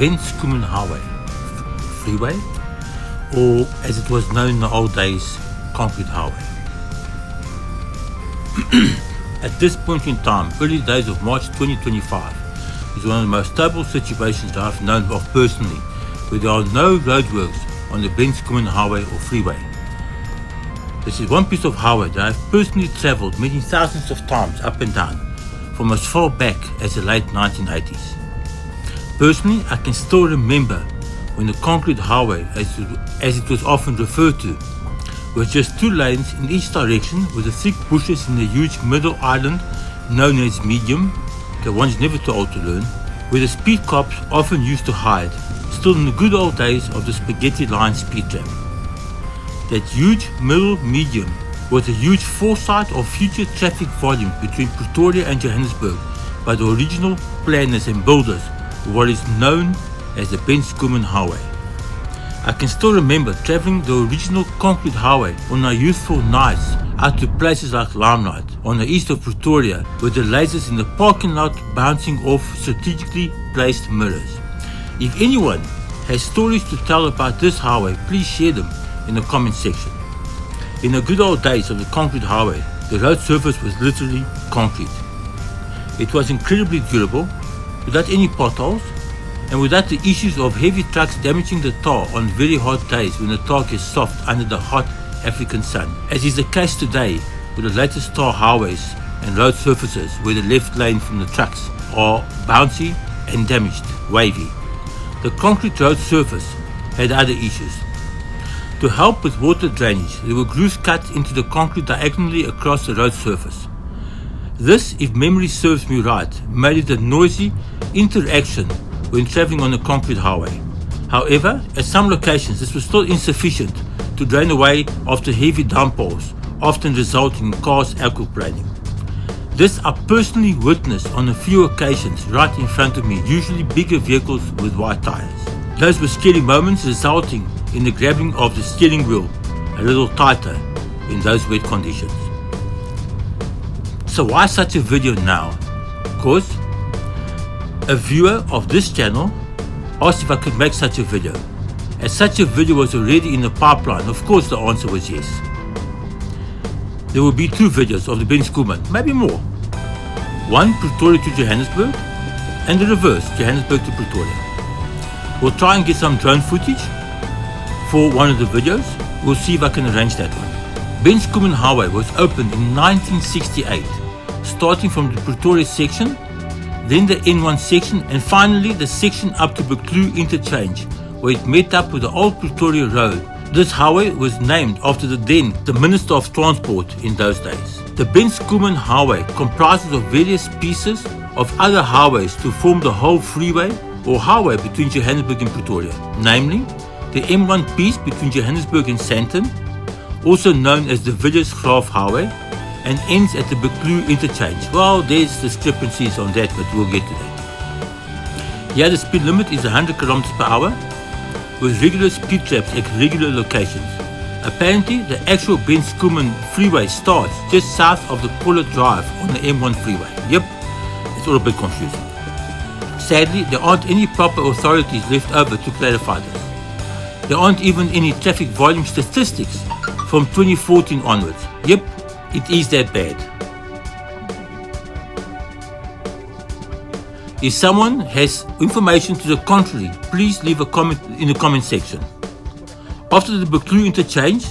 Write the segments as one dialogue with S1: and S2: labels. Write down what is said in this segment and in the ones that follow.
S1: Ban Schoeman Highway, Freeway, or as it was known in the old days, Concrete Highway. At this point in time, early days of March 2025, is one of the most stable situations that I've known of personally, where there are no roadworks on the Ban Schoeman Highway or Freeway. This is one piece of highway that I've personally travelled many thousands of times up and down, from as far back as the late 1980s. Personally, I can still remember when the concrete highway, as it was often referred to, was just two lanes in each direction with the thick bushes in the huge middle island known as medium, that one's never too old to learn, where the speed cops often used to hide, still in the good old days of the spaghetti line speed trap. That huge middle medium was a huge foresight of future traffic volume between Pretoria and Johannesburg by the original planners and builders of what is known as the Ban Schoeman Highway. I can still remember travelling the original concrete highway on our youthful nights out to places like Limelight on the east of Pretoria, with the lasers in the parking lot bouncing off strategically placed mirrors. If anyone has stories to tell about this highway, please share them in the comment section. In the good old days of the concrete highway, the road surface was literally concrete. It was incredibly durable, without any potholes, and without the issues of heavy trucks damaging the tar on very hot days when the tar gets soft under the hot African sun, as is the case today with the latest tar highways and road surfaces where the left lane from the trucks are bouncy and damaged, wavy. The concrete road surface had other issues. To help with water drainage, there were grooves cut into the concrete diagonally across the road surface. This, if memory serves me right, made it a noisy interaction when travelling on a concrete highway. However, at some locations this was still insufficient to drain away after heavy downpours, often resulting in cars aquaplaning. This I personally witnessed on a few occasions right in front of me, usually bigger vehicles with wide tyres. Those were scary moments, resulting in the grabbing of the steering wheel a little tighter in those wet conditions. So why such a video now? Because a viewer of this channel asked if I could make such a video. As such a video was already in the pipeline, of course the answer was yes. There will be two videos of the Ban Schoeman, maybe more. One Pretoria to Johannesburg, and the reverse, Johannesburg to Pretoria. We'll try and get some drone footage for one of the videos. We'll see if I can arrange that one. Ban Schoeman Highway was opened in 1968, starting from the Pretoria section, then the N1 section, and finally the section up to Buccleuch interchange, where it met up with the old Pretoria Road. This highway was named after the Minister of Transport in those days. The Ban Schoeman Highway comprises of various pieces of other highways to form the whole freeway or highway between Johannesburg and Pretoria, namely the M1 piece between Johannesburg and Sandton, also known as the Villiers-Graaf Highway, and ends at the Buccleuch interchange. Well, there's discrepancies on that, but we'll get to that. Here the speed limit is 100 km per hour, with regular speed traps at regular locations. Apparently, the actual Ban Schoeman Freeway starts just south of the Pollard Drive on the M1 freeway. Yep, it's all a bit confusing. Sadly, there aren't any proper authorities left over to clarify this. There aren't even any traffic volume statistics from 2014 onwards. Yep, it is that bad. If someone has information to the contrary, please leave a comment in the comment section. After the Buccleuch interchange,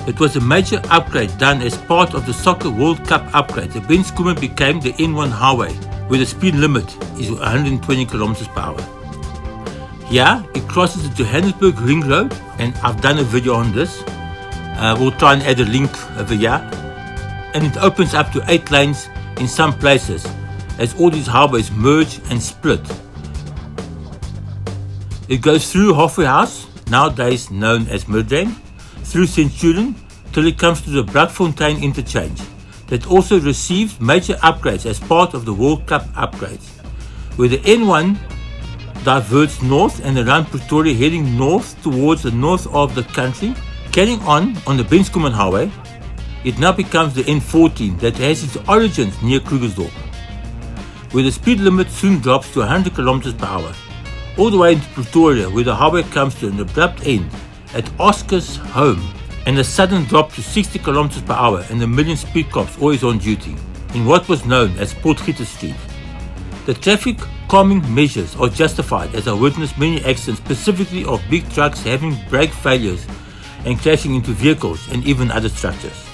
S1: it was a major upgrade done as part of the Soccer World Cup upgrade. The Ban Schoeman became the N1 highway, where the speed limit is 120 km per hour. Here, it crosses the Johannesburg Ring Road, and I've done a video on this. We'll try and add a link over here. And it opens up to 8 lanes in some places, as all these highways merge and split. It goes through Halfway House, nowadays known as Midrand, through Centurion till it comes to the Brakfontein interchange, that also received major upgrades as part of the World Cup upgrades, where the N1 diverts north and around Pretoria, heading north towards the north of the country. Carrying on the Ban Schoeman Highway, it now becomes the N14 that has its origins near Krugersdorp, where the speed limit soon drops to 100 km per hour. all the way into Pretoria, where the highway comes to an abrupt end at Oscar's home and a sudden drop to 60 km per hour and a million speed cops always on duty in what was known as Potgieter Street. The traffic calming measures are justified, as I witnessed many accidents, specifically of big trucks having brake failures and crashing into vehicles and even other structures.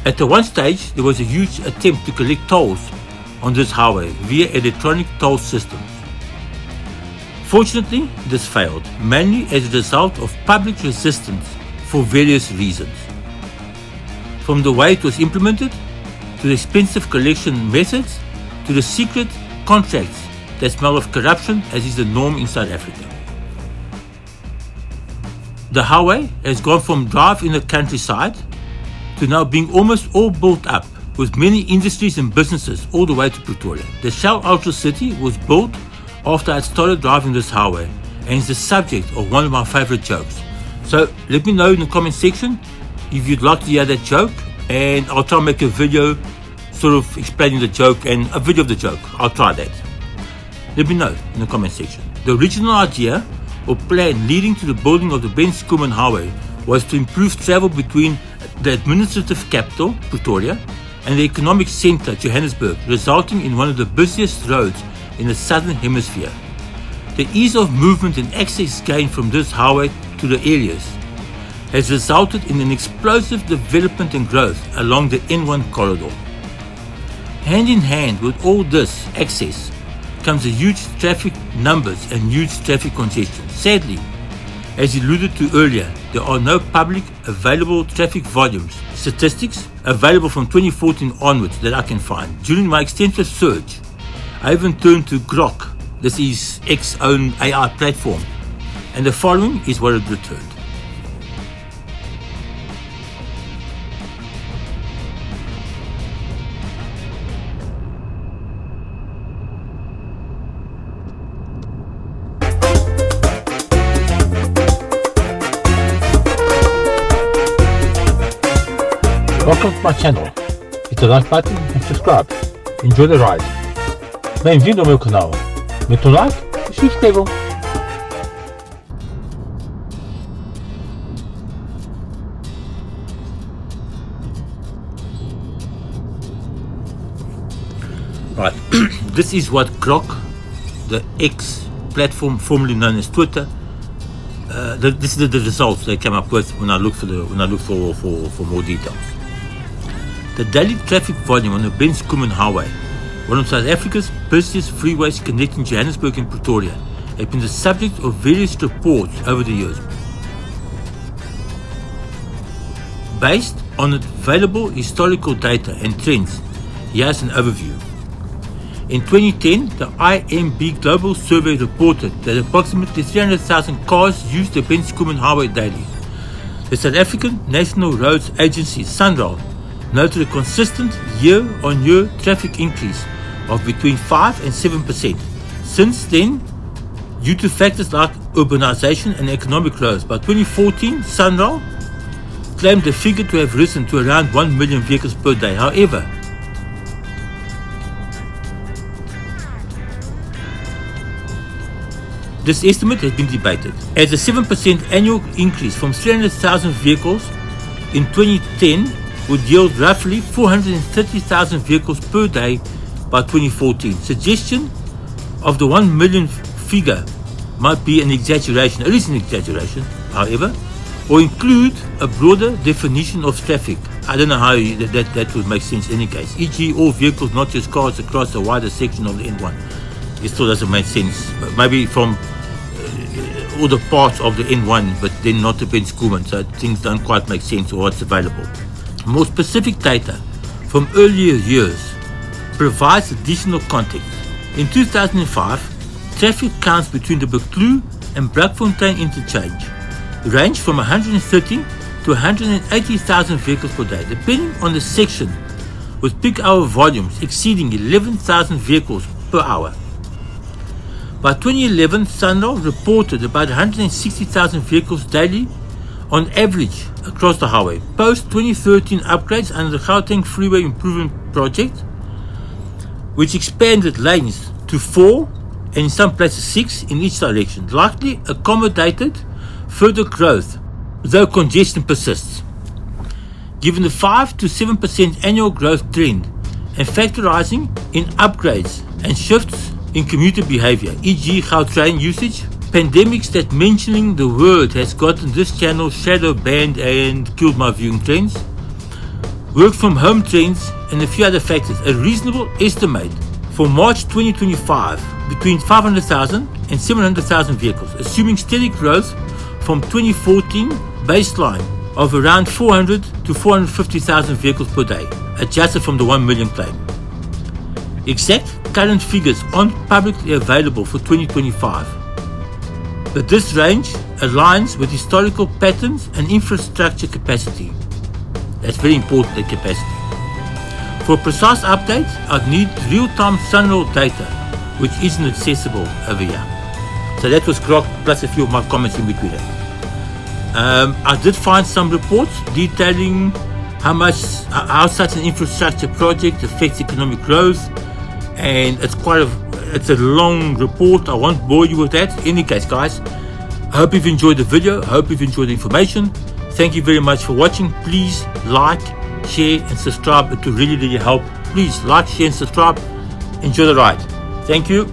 S1: At the one stage, there was a huge attempt to collect tolls on this highway via electronic toll systems. Fortunately, this failed, mainly as a result of public resistance for various reasons. From the way it was implemented, to the expensive collection methods, to the secret contracts that smell of corruption, as is the norm in South Africa. The highway has gone from drive in the countryside to now being almost all built up, with many industries and businesses all the way to Pretoria. The Shell Ultra City was built after I started driving this highway and is the subject of one of my favorite jokes. So let me know in the comment section if you'd like to hear that joke, and I'll try and make a video sort of explaining the joke and a video of the joke. I'll try that. Let me know in the comment section. The original idea or plan leading to the building of the Ban Schoeman highway was to improve travel between the administrative capital, Pretoria, and the economic centre, Johannesburg, resulting in one of the busiest roads in the southern hemisphere. The ease of movement and access gained from this highway to the areas has resulted in an explosive development and growth along the N1 corridor. Hand in hand with all this access comes a huge traffic numbers and huge traffic congestion. Sadly, as alluded to earlier, there are no public available traffic volumes statistics available from 2014 onwards that I can find. During my extensive search, I even turned to Grok, this is X's own AI platform, and the following is what it returned. Welcome to my channel. Hit the like button and subscribe. Enjoy the ride. Bem-vindo ao meu canal. Mete o like e se inscrevam. Right, this is what Grok, the X platform formerly known as Twitter, this is the results they came up with when I looked for more details. The daily traffic volume on the Ban Schoeman highway, one of South Africa's busiest freeways connecting Johannesburg and Pretoria, has been the subject of various reports over the years. Based on available historical data and trends, here's an overview. In 2010, the IMB Global Survey reported that approximately 300,000 cars used the Ban Schoeman highway daily. The South African National Roads Agency, SANRAL, noted a consistent year-on-year traffic increase of between 5 and 7%. Since then, due to factors like urbanization and economic growth, by 2014, SANRAL claimed the figure to have risen to around 1 million vehicles per day. However, this estimate has been debated, as a 7% annual increase from 300,000 vehicles in 2010 would yield roughly 430,000 vehicles per day by 2014. Suggestion of the 1 million figure might be an exaggeration, at least an exaggeration, however, or include a broader definition of traffic. I don't know how that would make sense in any case, e.g. all vehicles, not just cars, across a wider section of the N1. It still doesn't make sense, maybe from all the parts of the N1, but then not the Ban Schoeman, so things don't quite make sense or what's available. More specific data from earlier years provides additional context. In 2005, traffic counts between the Buccleuch and Brakfontein interchange ranged from 130 to 180,000 vehicles per day, depending on the section, with peak hour volumes exceeding 11,000 vehicles per hour. By 2011, SANRAL reported about 160,000 vehicles daily on average across the highway. Post 2013 upgrades under the Gauteng Freeway Improvement Project, which expanded lanes to 4 and in some places 6 in each direction, likely accommodated further growth, though congestion persists. Given the 5 to 7% annual growth trend and factorizing in upgrades and shifts in commuter behavior, e.g. Gautrain usage, pandemics that mentioning the word has gotten this channel shadow banned and killed my viewing trends, work from home trends and a few other factors, a reasonable estimate for March 2025 between 500,000 and 700,000 vehicles, assuming steady growth from 2014 baseline of around 400 to 450,000 vehicles per day, adjusted from the 1 million claim. Exact current figures aren't publicly available for 2025, but this range aligns with historical patterns and infrastructure capacity. That's very important, the capacity. For a precise update, I'd need real-time Sunroll data, which isn't accessible over here. So that was Grok plus a few of my comments in between that. I did find some reports detailing how such an infrastructure project affects economic growth, and it's a long report. I won't bore you with that. In any case, guys, I hope you've enjoyed the video. I hope you've enjoyed the information. Thank you very much for watching. Please like, share and subscribe. It will really help. Please like, share and subscribe. Enjoy the ride. Thank you.